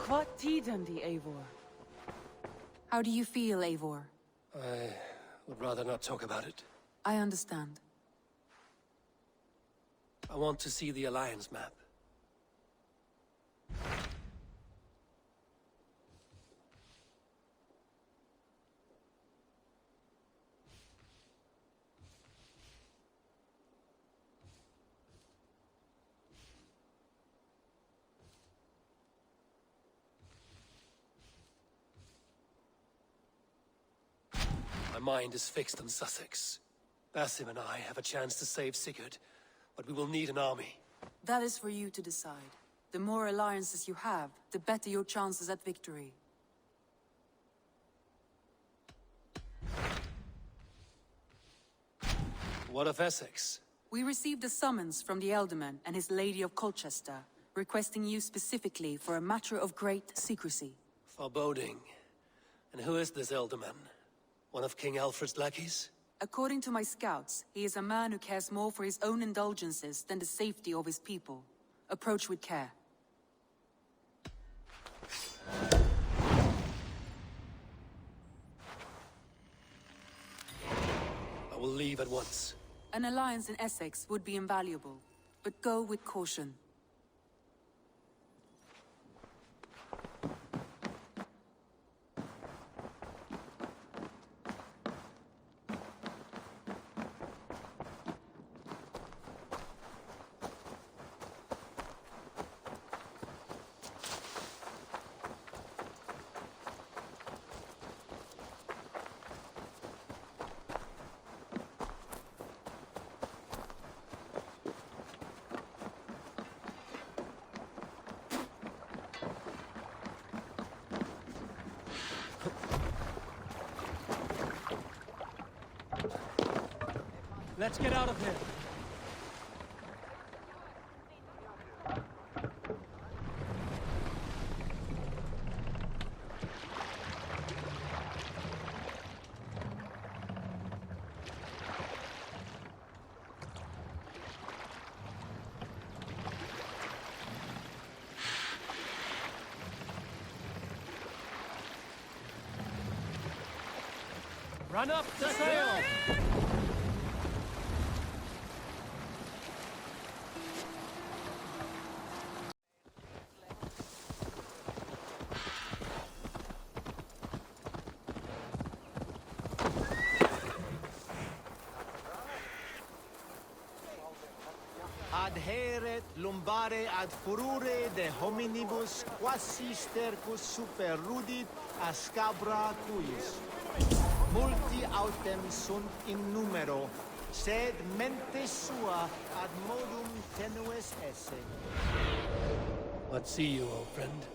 What tiden die Eivor? How do you feel, Eivor? I would rather not talk about it. I understand. I want to see the Alliance map. My mind is fixed on Sussex. Basim and I have a chance to save Sigurd, but we will need an army. That is for you to decide. The more alliances you have, the better your chances at victory. What of Essex? We received a summons from the Ealdorman and his Lady of Colchester, requesting you specifically for a matter of great secrecy. Foreboding. And who is this Ealdorman? One of King Alfred's lackeys? According to my scouts, he is a man who cares more for his own indulgences than the safety of his people. Approach with care. I will leave at once. An alliance in Essex would be invaluable, but go with caution. Let's get out of here. Run up the sail! Adheret lumbare ad furore de hominibus quasi stercus super rudit ascabra cuis. Multi autem sunt in numero, sed mente sua ad modum tenues esse. What see you, old friend?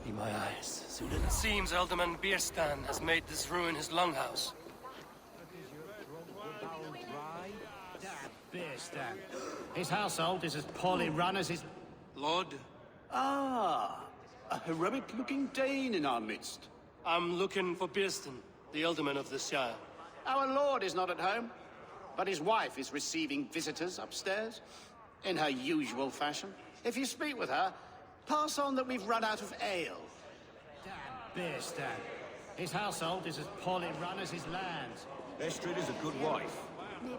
Be my eyes, soon. It seems Ealdorman Bierstan has made this ruin his longhouse. Bierstan. His household is as poorly run as his... Lord? Ah, a heroic-looking Dane in our midst. I'm looking for Bierstan, the Ealdorman of the Shire. Our lord is not at home, but his wife is receiving visitors upstairs, in her usual fashion. If you speak with her, pass on that we've run out of ale. Damn Bierstan. His household is as poorly run as his lands. Estrid is a good wife.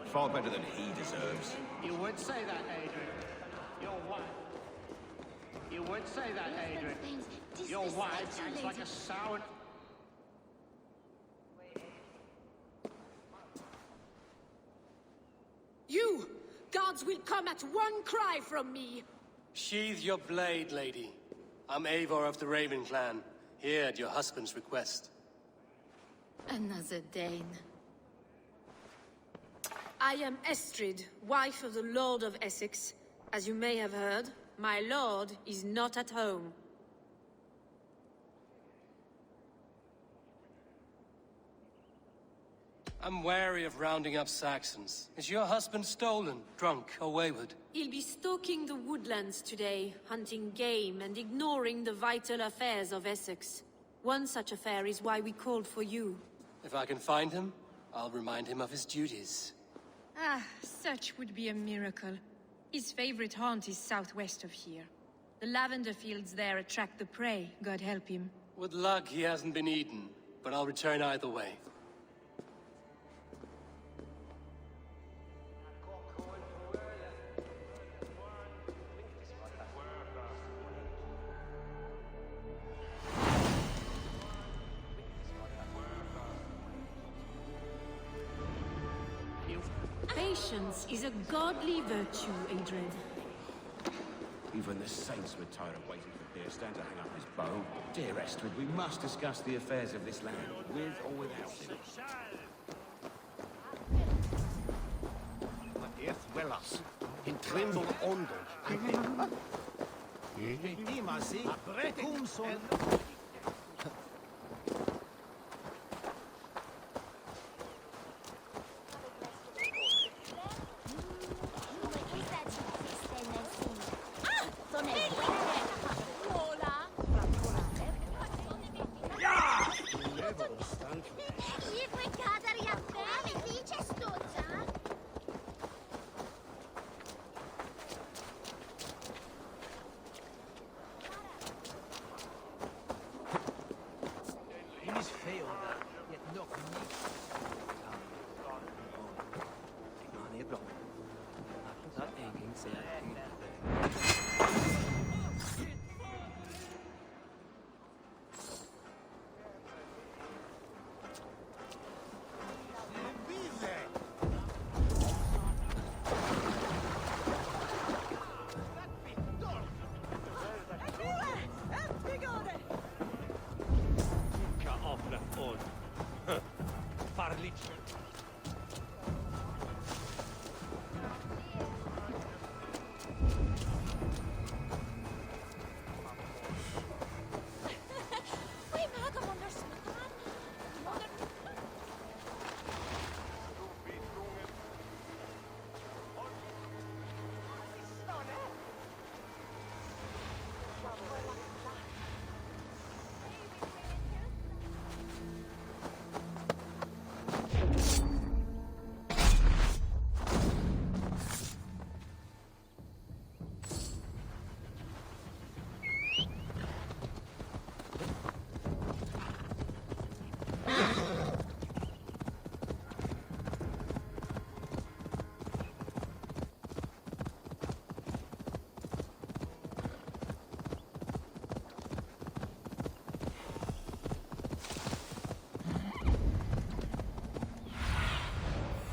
Far better than he deserves. You would say that, Adrian. Your wife... You would say that, Adrian. Your wife acts like a sour... You! Gods will come at one cry from me! Sheathe your blade, lady. I'm Eivor of the Raven clan, here at your husband's request. Another Dane. I am Estrid, wife of the Lord of Essex. As you may have heard, My lord is not at home. I'm wary of rounding up Saxons. Is your husband stolen, drunk, or wayward? He'll be stalking the woodlands today, hunting game and ignoring the vital affairs of Essex. One such affair is why we called for you. If I can find him, I'll remind him of his duties. Ah, such would be a miracle. His favorite haunt is southwest of here. The lavender fields there attract the prey, God help him. With luck, he hasn't been eaten, but I'll return either way. Patience is a godly virtue, Adrian. Even the saints were tired of waiting for Beerstan to hang up his bow. Dear Estrid, we must discuss the affairs of this land, with or without him. Earth dwellers, in tremble ondo. Dimasi, kumson.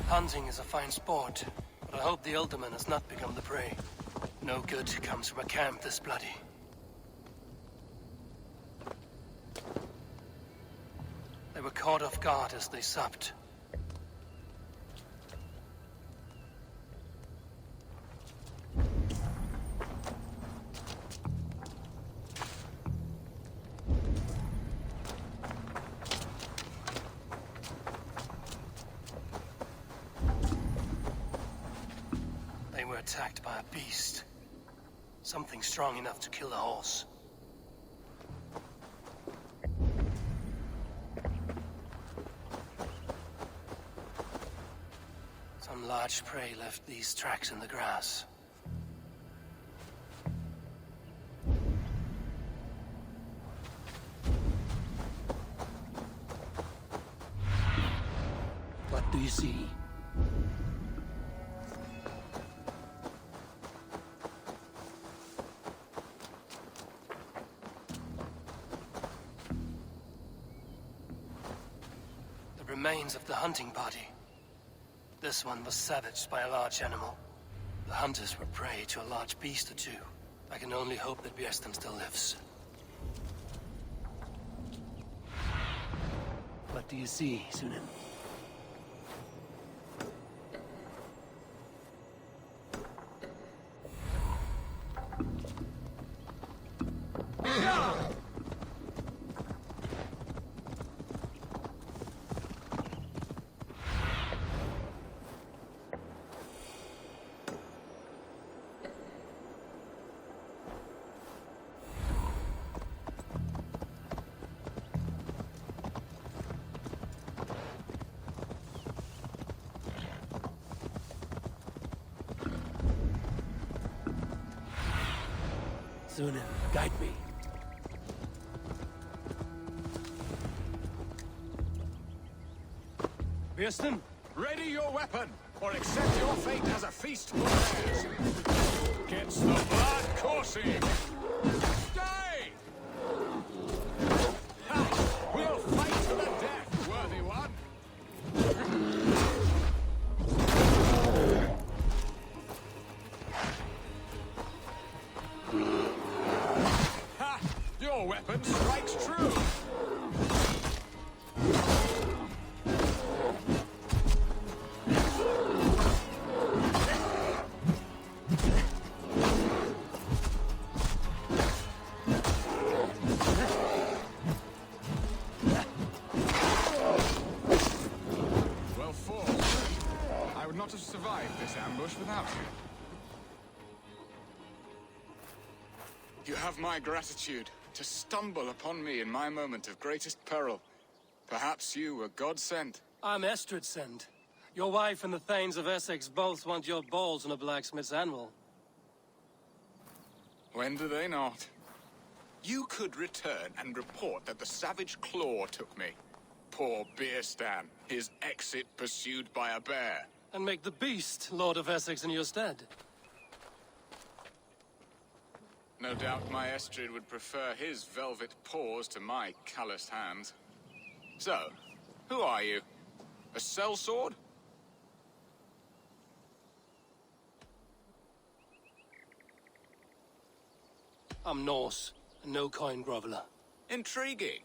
Hunting is a fine sport, but I hope the Alderman has not become the prey. No good comes from a camp this bloody. They were caught off guard as they supped. They were attacked by a beast. Something strong enough to kill a horse. Some large prey left these tracks in the grass. What do you see? The remains of the hunting party. This one was savaged by a large animal. The hunters were prey to a large beast or two. I can only hope that Bjersten still lives. What do you see, Sunan? Sunan, guide me. Pearson? Ready your weapon, or accept your fate as a feast for bears. Gets the blood coursing. Stay! Ha! We'll fight to the death, worthy one. Ha! Your weapon strikes true. Survived this ambush without you. You have my gratitude to stumble upon me in my moment of greatest peril. Perhaps you were God-sent. I'm Estrid sent. Your wife and the Thanes of Essex both want your balls on a blacksmith's anvil. When do they not? You could return and report that the savage claw took me. Poor Beerstan, his exit pursued by a bear. And make the beast Lord of Essex in your stead. No doubt my Estrid would prefer his velvet paws to my calloused hands. So, who are you? A sellsword? I'm Norse, a no-coin groveler. Intriguing.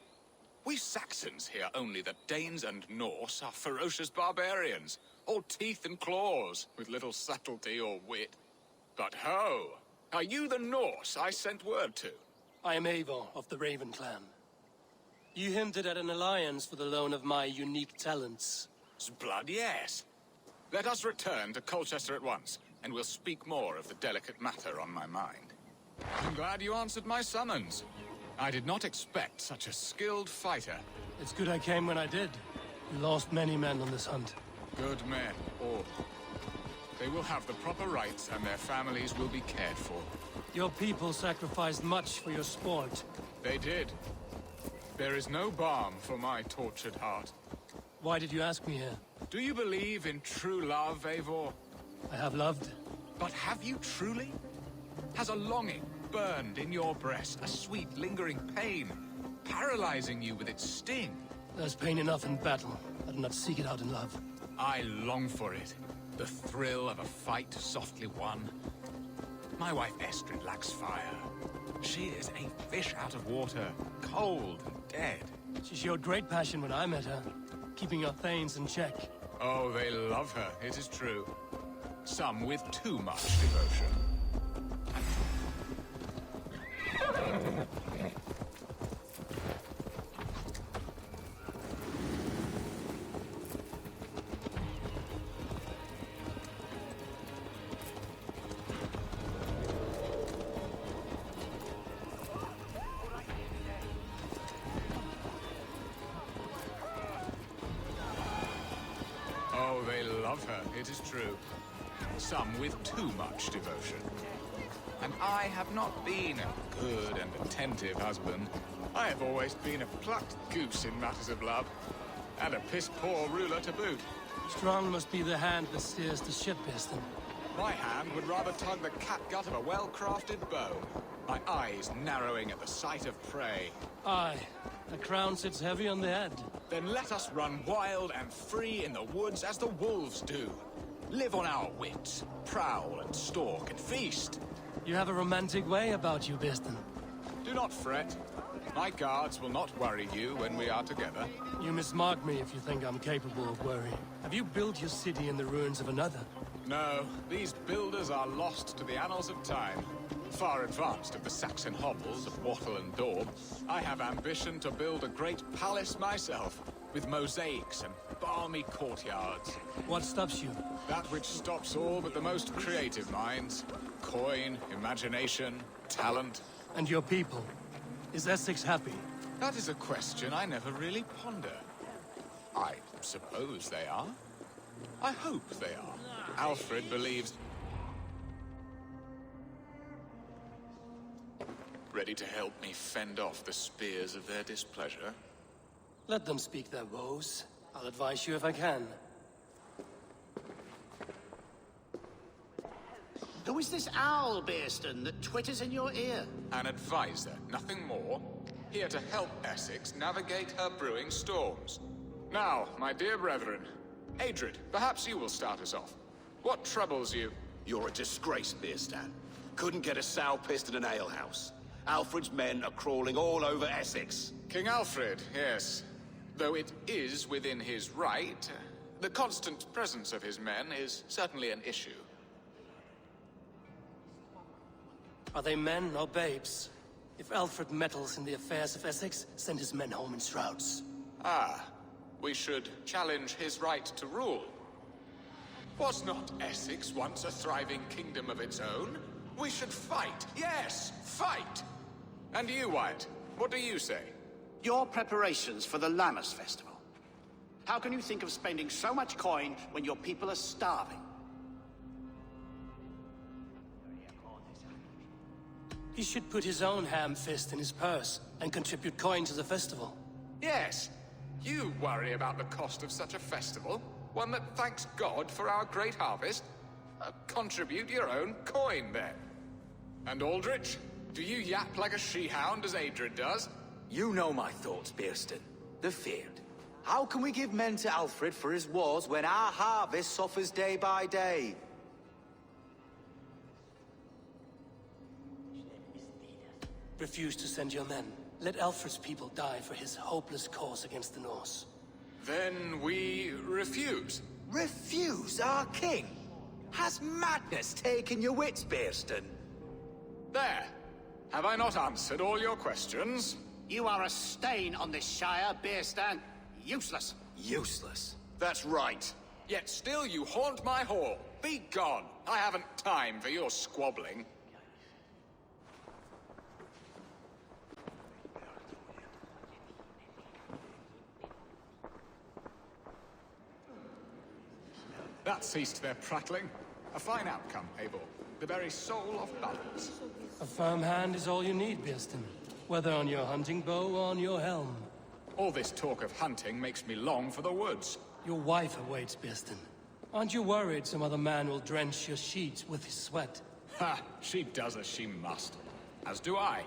We Saxons hear only that Danes and Norse are ferocious barbarians, all teeth and claws, with little subtlety or wit. But ho! Are you the Norse I sent word to? I am Eivor of the Raven clan. You hinted at an alliance for the loan of my unique talents. Blood, yes. Let us return to Colchester at once, and we'll speak more of the delicate matter on my mind. I'm glad you answered my summons. I did not expect such a skilled fighter. It's good I came when I did. We lost many men on this hunt. Good men, all. They will have the proper rights, and their families will be cared for. Your people sacrificed much for your sport. They did. There is no balm for my tortured heart. Why did you ask me here? Do you believe in true love, Eivor? I have loved. But have you truly? Has a longing burned in your breast, a sweet, lingering pain, paralyzing you with its sting? There's pain enough in battle. I do not seek it out in love. I long for it. The thrill of a fight softly won. My wife Estrid lacks fire. She is a fish out of water, cold and dead. She showed great passion when I met her, keeping your Thanes in check. Oh, they love her, it is true. Some with too much devotion. Oh, they love her, it is true. Some with too much devotion. And I have not been a good and attentive husband. I have always been a plucked goose in matters of love. And a piss-poor ruler to boot. Strong must be the hand that steers the ship, Piston. My hand would rather tug the catgut of a well-crafted bow. My eyes narrowing at the sight of prey. Aye, the crown sits heavy on the head. Then let us run wild and free in the woods as the wolves do. Live on our wits, prowl and stalk and feast. You have a romantic way about you, Piston. Do not fret. My guards will not worry you when we are together. You mismark me if you think I'm capable of worry. Have you built your city in the ruins of another? No, these builders are lost to the annals of time. Far advanced of the Saxon hovels of Wattle and Daub, I have ambition to build a great palace myself, with mosaics and balmy courtyards. What stops you? That which stops all but the most creative minds. Coin, imagination, talent. And your people? Is Essex happy? That is a question I never really ponder. I suppose they are. I hope they are. Alfred believes... ready to help me fend off the spears of their displeasure? Let them speak their woes. I'll advise you if I can. Who is this owl, Bearston, that twitters in your ear? An advisor, nothing more. Here to help Essex navigate her brewing storms. Now, my dear brethren, Adrid, perhaps you will start us off. What troubles you? You're a disgrace, Beerstan. Couldn't get a sow pissed in an alehouse. Alfred's men are crawling all over Essex. King Alfred, yes. Though it is within his right, the constant presence of his men is certainly an issue. Are they men or babes? If Alfred meddles in the affairs of Essex, send his men home in shrouds. Ah, we should challenge his right to rule. Was not Essex once a thriving kingdom of its own? We should fight, yes, fight! And you, Wyatt, what do you say? Your preparations for the Lammas Festival. How can you think of spending so much coin when your people are starving? He should put his own ham fist in his purse and contribute coin to the festival. Yes, you worry about the cost of such a festival, one that thanks God for our great harvest. Contribute your own coin, then. And Aldrich, do you yap like a she-hound as Adrid does? You know my thoughts, Bearston. The feared. How can we give men to Alfred for his wars when our harvest suffers day by day? Refuse to send your men. Let Alfred's people die for his hopeless cause against the Norse. Then we refuse. Refuse our king? Has madness taken your wits, Bearston? There. Have I not answered all your questions? You are a stain on this shire, Bearstan. Useless. Useless? That's right. Yet still you haunt my hall. Be gone. I haven't time for your squabbling. That ceased their prattling. A fine outcome, Eivor. The very soul of balance. A firm hand is all you need, Bearston. Whether on your hunting bow or on your helm. All this talk of hunting makes me long for the woods. Your wife awaits, Bearston. Aren't you worried some other man will drench your sheets with his sweat? Ha! She does as she must. As do I.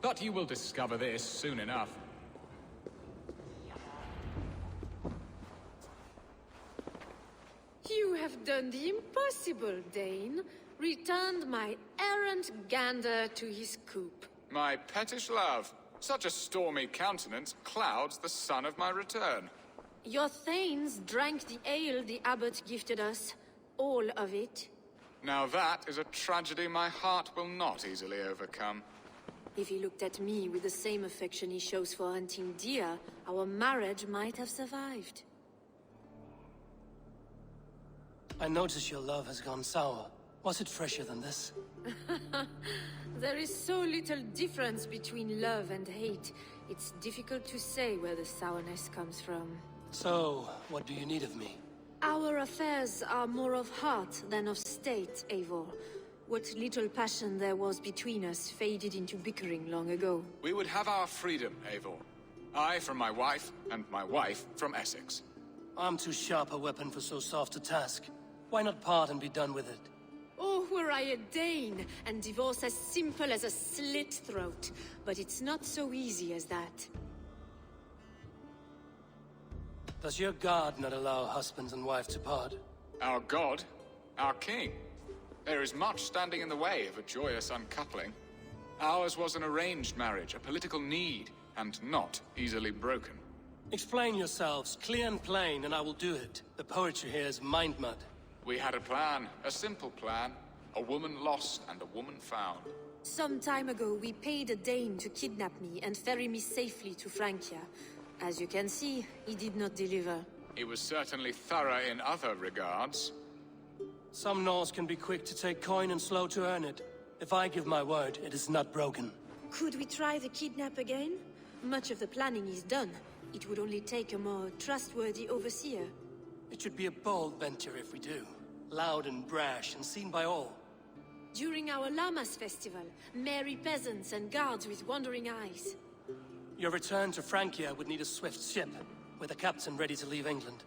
But you will discover this soon enough. You have done the impossible, Dane. Returned my errant gander to his coop. My pettish love. Such a stormy countenance clouds the sun of my return. Your thanes drank the ale the abbot gifted us. All of it. Now that is a tragedy my heart will not easily overcome. If he looked at me with the same affection he shows for hunting deer, our marriage might have survived. I notice your love has gone sour. Was it fresher than this? There is so little difference between love and hate. It's difficult to say where the sourness comes from. So, what do you need of me? Our affairs are more of heart than of state, Eivor. What little passion there was between us faded into bickering long ago. We would have our freedom, Eivor. I from my wife, and my wife from Essex. I'm too sharp a weapon for so soft a task. Why not part and be done with it? Oh, were I a Dane, and divorce as simple as a slit throat. But it's not so easy as that. Does your god not allow husband and wife to part? Our god? Our king? There is much standing in the way of a joyous uncoupling. Ours was an arranged marriage, a political need, and not easily broken. Explain yourselves, clear and plain, and I will do it. The poetry here is mind mud. We had a plan, a simple plan. A woman lost and a woman found. Some time ago, we paid a Dane to kidnap me and ferry me safely to Francia. As you can see, he did not deliver. He was certainly thorough in other regards. Some Norse can be quick to take coin and slow to earn it. If I give my word, it is not broken. Could we try the kidnap again? Much of the planning is done. It would only take a more trustworthy overseer. It should be a bold venture if we do. Loud and brash and seen by all. During our Llamas festival, merry peasants and guards with wandering eyes. Your return to Francia would need a swift ship, with a captain ready to leave England.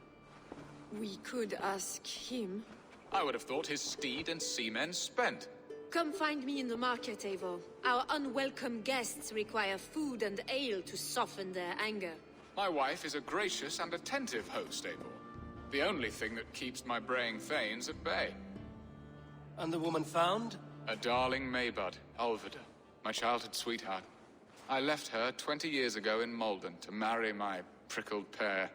We could ask him. I would have thought his steed and seamen spent. Come find me in the market, Eivor. Our unwelcome guests require food and ale to soften their anger. My wife is a gracious and attentive host, Eivor. The only thing that keeps my braying thanes at bay. And the woman found? A darling Maybud, Alvida, my childhood sweetheart. I left her 20 years ago in Malden to marry my prickled pear.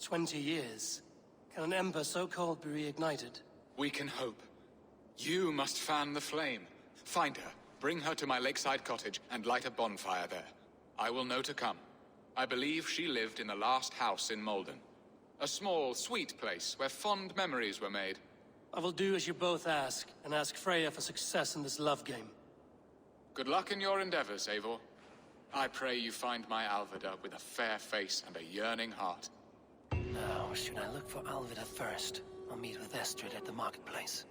20 years? Can an ember so cold be reignited? We can hope. You must fan the flame. Find her, bring her to my lakeside cottage, and light a bonfire there. I will know to come. I believe she lived in the last house in Malden. A small, sweet place where fond memories were made. I will do as you both ask, and ask Freya for success in this love game. Good luck in your endeavors, Eivor. I pray you find my Alvida with a fair face and a yearning heart. Now, should I look for Alvida first, or meet with Estrid at the marketplace?